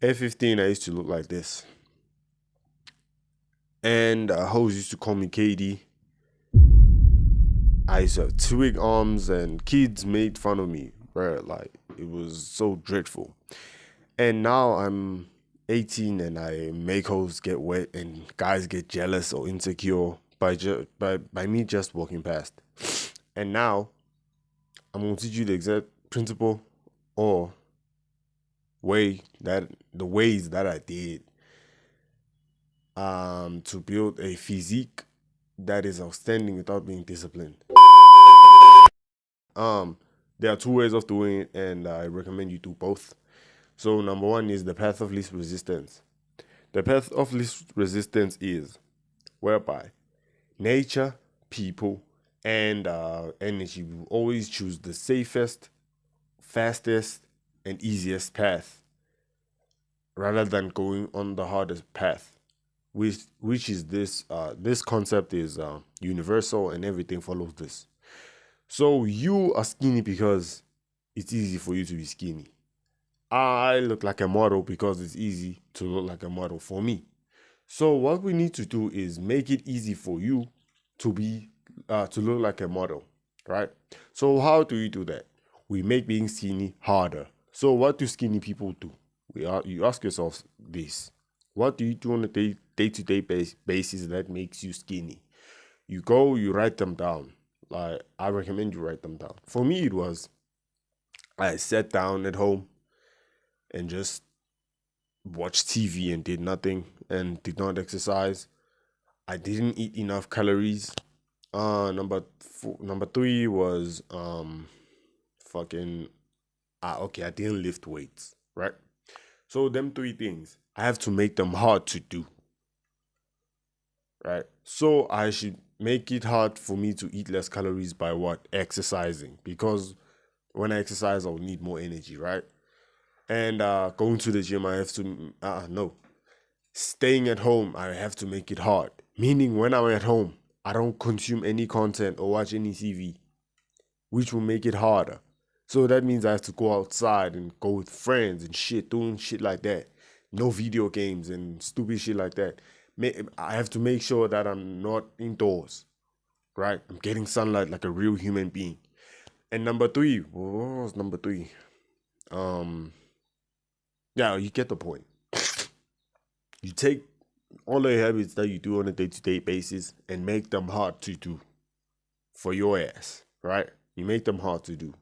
At 15, I used to look like this. And hoes used to call me KD. I used to have twig arms, and kids made fun of me, bro. Like, it was so dreadful. And now I'm 18 and I make hoes get wet and guys get jealous or insecure by me just walking past. And now I'm gonna teach you the exact principle or the ways that I did to build a physique that is outstanding without being disciplined. Um, there are two ways of doing it, and I recommend you do both. So number one is the path of least resistance. The path of least resistance is whereby nature, people, and energy will always choose the safest, fastest, and easiest path rather than going on the hardest path. Which is this concept is universal and everything follows this. So you are skinny because it's easy for you to be skinny. I look like a model because it's easy to look like a model for me. So what we need to do is make it easy for you to look like a model, right? So how do we do that? We make being skinny harder. So what do skinny people do? You ask yourself this: what do you do on a day-to-day basis that makes you skinny? You go, you write them down. Like, I recommend you write them down. For me, it was I sat down at home and just watched TV and did nothing and did not exercise. I didn't eat enough calories. Number three was fucking okay. I didn't lift weights, right? So them three things, I have to make them hard to do, right? So I should make it hard for me to eat less calories by what? Exercising, because when I exercise, I'll need more energy, right? And going to the gym, I have to no. Staying at home, I have to make it hard. Meaning, when I'm at home, I don't consume any content or watch any TV, which will make it harder. So that means I have to go outside and go with friends and shit, doing shit like that. No video games and stupid shit like that. I have to make sure that I'm not indoors, right? I'm getting sunlight like a real human being. And number three, what was number three? Um, yeah, you get the point. You take all the habits that you do on a day-to-day basis and make them hard to do for your ass, right? You make them hard to do.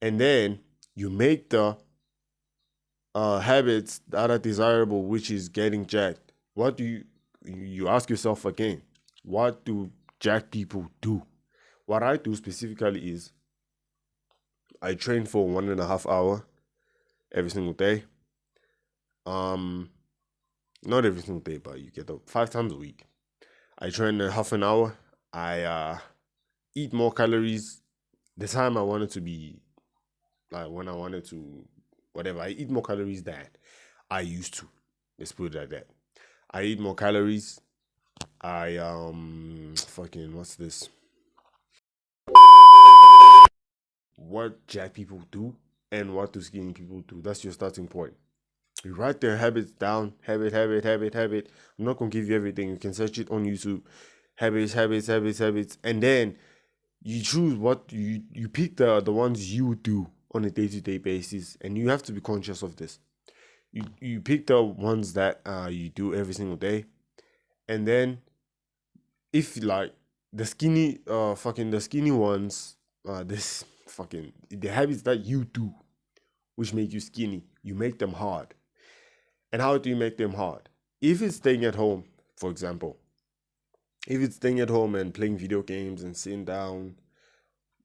And then you make the habits that are desirable, which is getting jacked. What do you ask yourself again? What do jacked people do? What I do specifically is I train for 1.5 hours every single day. Not every single day, but you get up 5 times a week. I train a half an hour. I eat more calories. The time I wanted to be like when I wanted to whatever, I eat more calories than I used to. Let's put it like that. I eat more calories. I fucking what's this? What jack people do and what do skinny people do. That's your starting point. You write their habits down. Habit. I'm not gonna give you everything. You can search it on YouTube. Habits. And then you choose what you pick the ones you do on a day-to-day basis, and you have to be conscious of this. You pick the ones that you do every single day, and then if like the skinny ones, this fucking the habits that you do which make you skinny, you make them hard. And how do you make them hard? If it's staying at home, for example, if it's staying at home and playing video games and sitting down,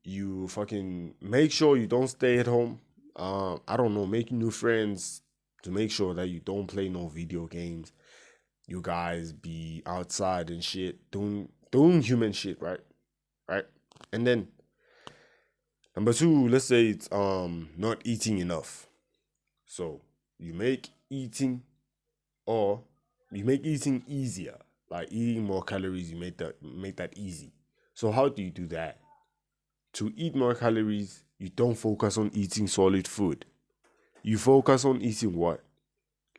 you fucking make sure you don't stay at home. I don't know, making new friends to make sure that you don't play no video games. You guys be outside and shit, doing human shit, right? Right? And then number two, let's say it's not eating enough. So you make eating or you make eating easier. Like eating more calories, you make that easy. So how do you do that? To eat more calories, you don't focus on eating solid food. You focus on eating what?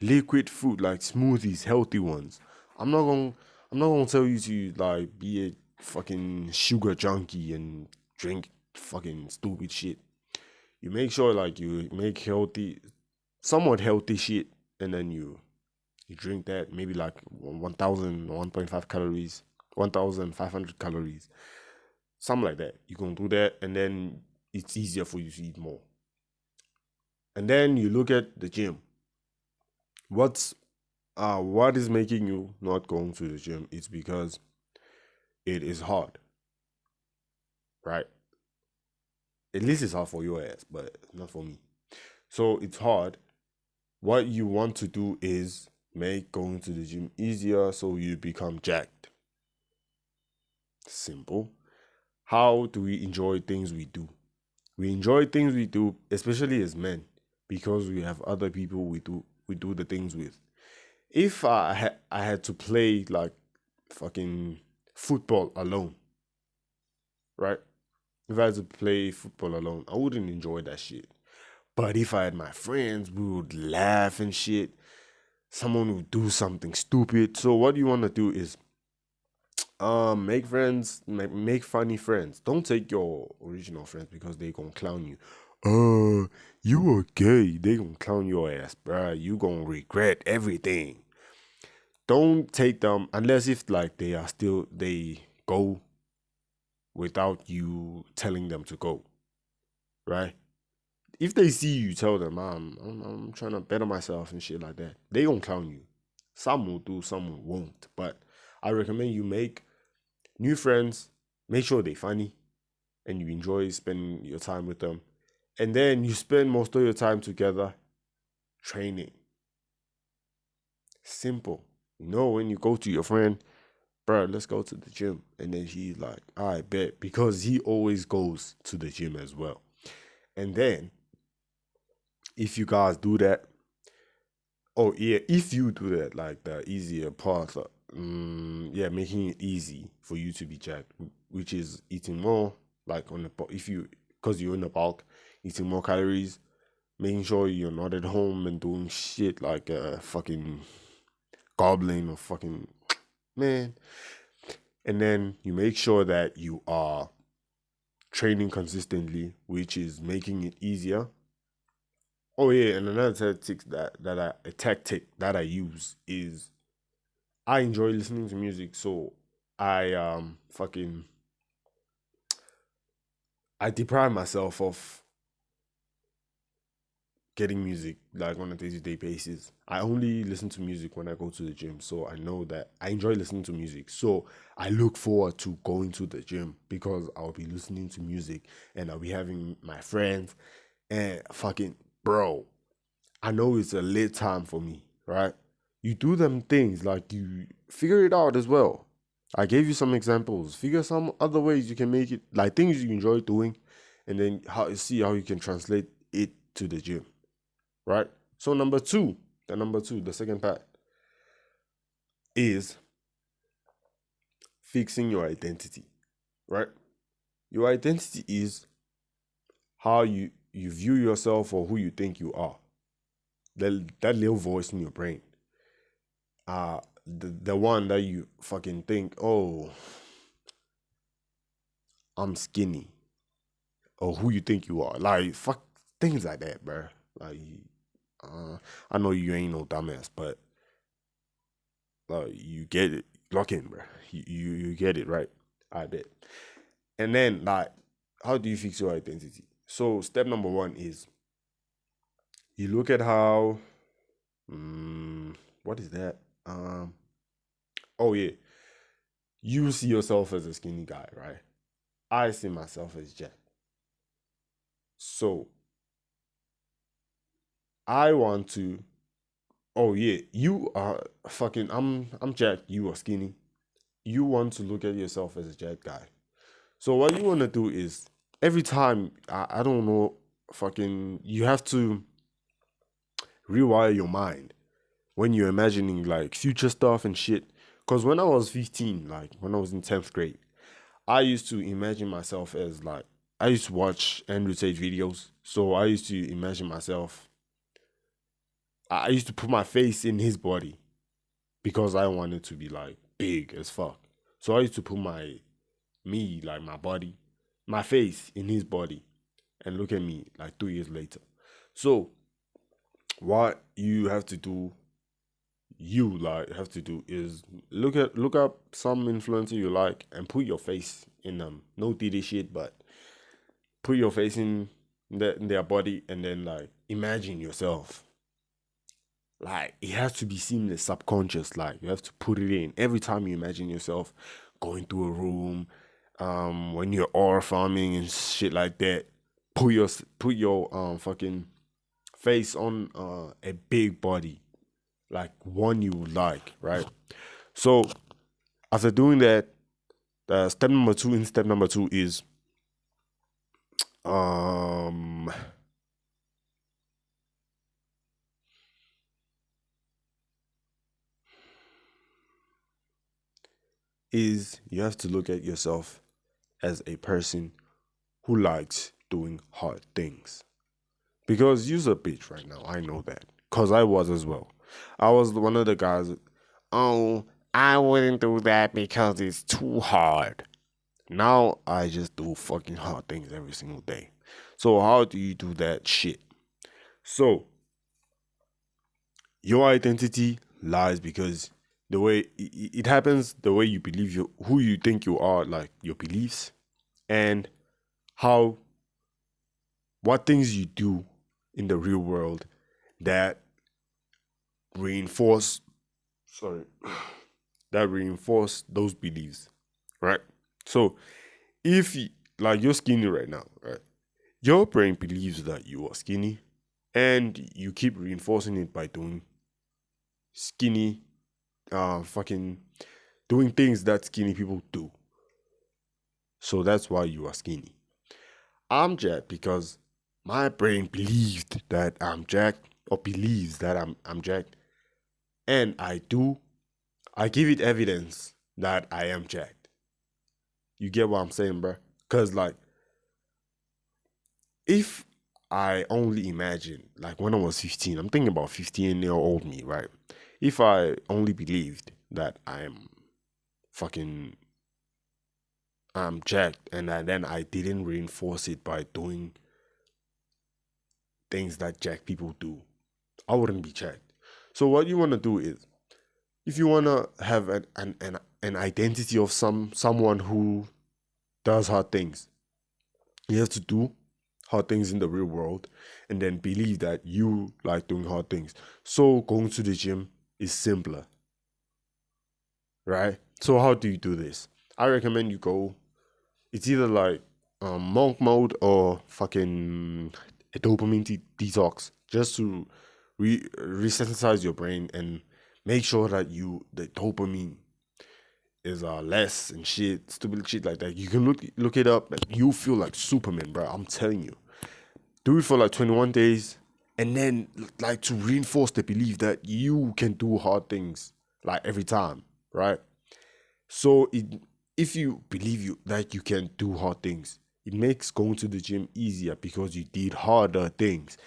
liquid food like smoothies, healthy ones. I'm not gonna I'm not gonna tell you to like be a fucking sugar junkie and drink fucking stupid shit. You make sure like you make healthy, somewhat healthy shit, and then you drink that maybe like 1,000 or 1.5 calories, 1,500 calories, something like that. You can do that, and then it's easier for you to eat more. And then you look at the gym. What's what is making you not going to the gym? It's because it is hard, right? At least it's hard for your ass, but not for me. So it's hard. What you want to do is make going to the gym easier so you become jacked. Simple. How do we enjoy things we do? We enjoy things we do, especially as men, because we have other people we do the things with. If I had to play like fucking football alone, right? If I had to play football alone, I wouldn't enjoy that shit. But if I had my friends, we would laugh and shit. Someone would do something stupid. So what you want to do is make friends, make funny friends. Don't take your original friends because they gonna clown you. You are gay. They gonna clown your ass, bruh. You gonna regret everything. Don't take them unless if like they go without you telling them to go, right? If they see you tell them, I'm trying to better myself and shit like that, they gonna clown you. Some will do, some won't. But I recommend you make new friends, make sure they funny, and you enjoy spending your time with them. And then you spend most of your time together training. Simple. When you go to your friend, bro, let's go to the gym. And then he's like, I bet, because he always goes to the gym as well. And then if you guys do that, oh yeah, if you do that, like the easier part, yeah, making it easy for you to be jacked, which is eating more, like because you're in the bulk, eating more calories, making sure you're not at home and doing shit like fucking gobbling or fucking man. And then you make sure that you are training consistently, which is making it easier. Oh yeah, and another tactic that I use is I enjoy listening to music, so I fucking I deprive myself of getting music like on a day-to-day basis. I only listen to music when I go to the gym, so I know that I enjoy listening to music. So I look forward to going to the gym because I'll be listening to music and I'll be having my friends and fucking bro. I know it's a late time for me, right? You do them things like you figure it out as well. I gave you some examples. Figure some other ways you can make it like things you enjoy doing, and then see how you can translate it to the gym, right? So the second part is fixing your identity, right? Your identity is how you view yourself or who you think you are. That little voice in your brain. The one that you fucking think, oh, I'm skinny, or who you think you are. Like fuck things like that, bro. Like, I know you ain't no dumbass, but you get it. Lock in, bro. You get it right. I bet. And then like, how do you fix your identity? So step number one is you look at how. What is that? Oh yeah, you see yourself as a skinny guy, right? I see myself as Jack. So I want to. Oh yeah, you are fucking. I'm Jack. You are skinny. You want to look at yourself as a Jack guy. So what you want to do is every time I don't know, fucking, you have to rewire your mind when you're imagining like future stuff and shit. Cause when I was 15, like when I was in 10th grade, I used to imagine myself as like I used to watch Andrew Tate videos. So I used to imagine myself I used to put my face in his body because I wanted to be like big as fuck. So I used to put like my body, my face in his body, and look at me like 2 years later. So what you like have to do is look up some influencer you like and put your face in them. No titty shit, but put your face in their body and then like imagine yourself. Like it has to be seamless, subconscious. Like you have to put it in every time you imagine yourself going to a room, when you're oil farming and shit like that. Put your fucking face on a big body, like one you would like, right? So after doing that, step number two um is you have to look at yourself as a person who likes doing hard things. Because you're a bitch right now. I know that. Because I was as well. I was one of the guys, oh, I wouldn't do that because it's too hard. Now I just do fucking hard things every single day. So how do you do that shit? So your identity lies because the way it happens, the way you believe who you think you are, like your beliefs, and how what things you do in the real world that reinforce sorry that reinforce those beliefs, right? So if like you're skinny right now, right, your brain believes that you are skinny and you keep reinforcing it by doing skinny fucking doing things that skinny people do. So that's why you are skinny. I'm jacked because my brain believed that I'm jacked, or believes that I'm jacked, and I give it evidence that I am jacked. You get what I'm saying, bro? Cause like if I only imagine, like when I was 15, I'm thinking about 15-year-old me, right? If I only believed that fucking I'm jacked, and then I didn't reinforce it by doing things that jack people do, I wouldn't be jacked. So what you want to do is, if you want to have an identity of someone who does hard things, you have to do hard things in the real world and then believe that you like doing hard things. So going to the gym is simpler, right? So how do you do this? I recommend you go. It's either like monk mode or fucking a dopamine detox, just to resensitize your brain and make sure that the dopamine is less and shit, stupid shit like that. You can look it up. Like, you feel like Superman, bro. I'm telling you. Do it for like 21 days, and then like to reinforce the belief that you can do hard things like every time, right? So if you believe that you can do hard things, it makes going to the gym easier because you did harder things.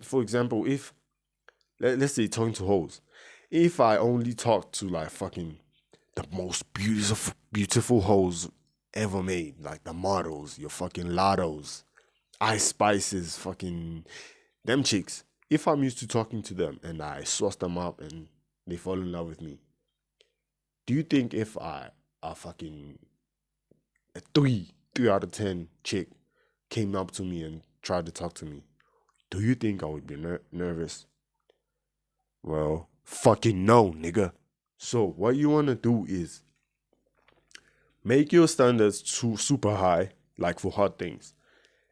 For example, if let's say talking to hoes, if I only talk to like fucking the most beautiful hoes ever made, like the models, your fucking lottos, Ice Spices, fucking them chicks. If I'm used to talking to them and I sauce them up and they fall in love with me, do you think if a fucking a three out of 10 chick came up to me and tried to talk to me, do you think I would be nervous? Well, fucking no, nigga. So what you wanna do is make your standards super high, like for hard things,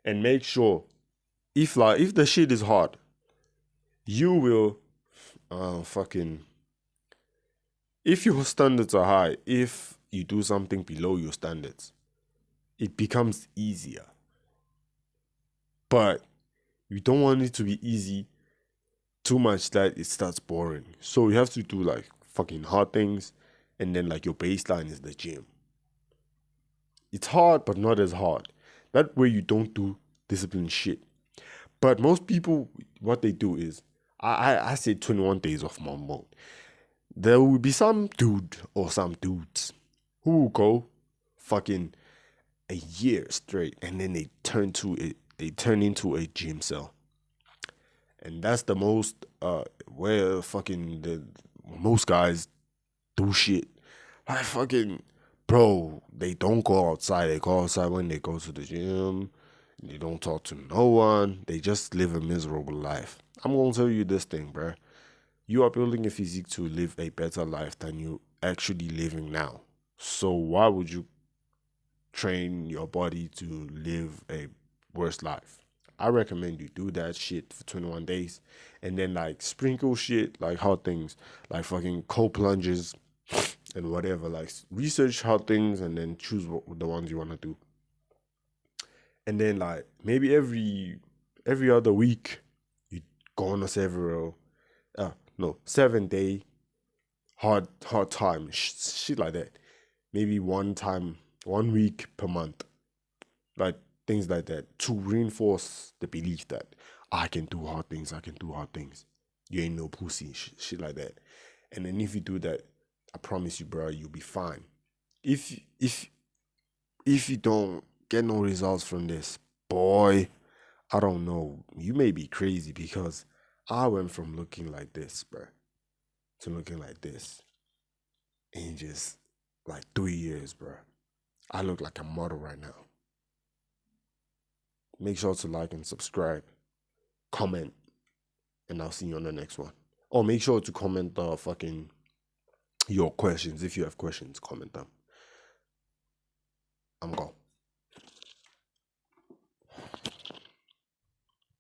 and make sure if the shit is hard, you will fucking if your standards are high, if you do something below your standards, it becomes easier. But you don't want it to be easy too much that it starts boring. So you have to do like fucking hard things, and then like your baseline is the gym. It's hard, but not as hard. That way you don't do discipline shit. But most people, what they do is, I say 21 days of my mode. There will be some dude or some dudes who will go fucking a year straight and then they turn into a gym cell. And that's the most where fucking the most guys do shit. Like fucking bro, they don't go outside. They go outside when they go to the gym. They don't talk to no one. They just live a miserable life. I'm gonna tell you this thing, bro. You are building a physique to live a better life than you actually living now. So why would you train your body to live a worse life? I recommend you do that shit for 21 days and then like sprinkle shit like hot things, like fucking cold plunges and whatever. Like research hot things and then choose the ones you want to do. And then like maybe every other week you go on a several no 7 day hard time shit like that. Maybe one time 1 week per month, like things like that, to reinforce the belief that I can do hard things. I can do hard things. You ain't no pussy, shit like that. And then if you do that, I promise you, bro, you'll be fine. If you don't get no results from this, boy, I don't know. You may be crazy because I went from looking like this, bro, to looking like this in just like 3 years, bro. I look like a model right now. Make sure to like and subscribe, comment, and I'll see you on the next one. Oh, make sure to comment fucking your questions. If you have questions, comment them. I'm gone.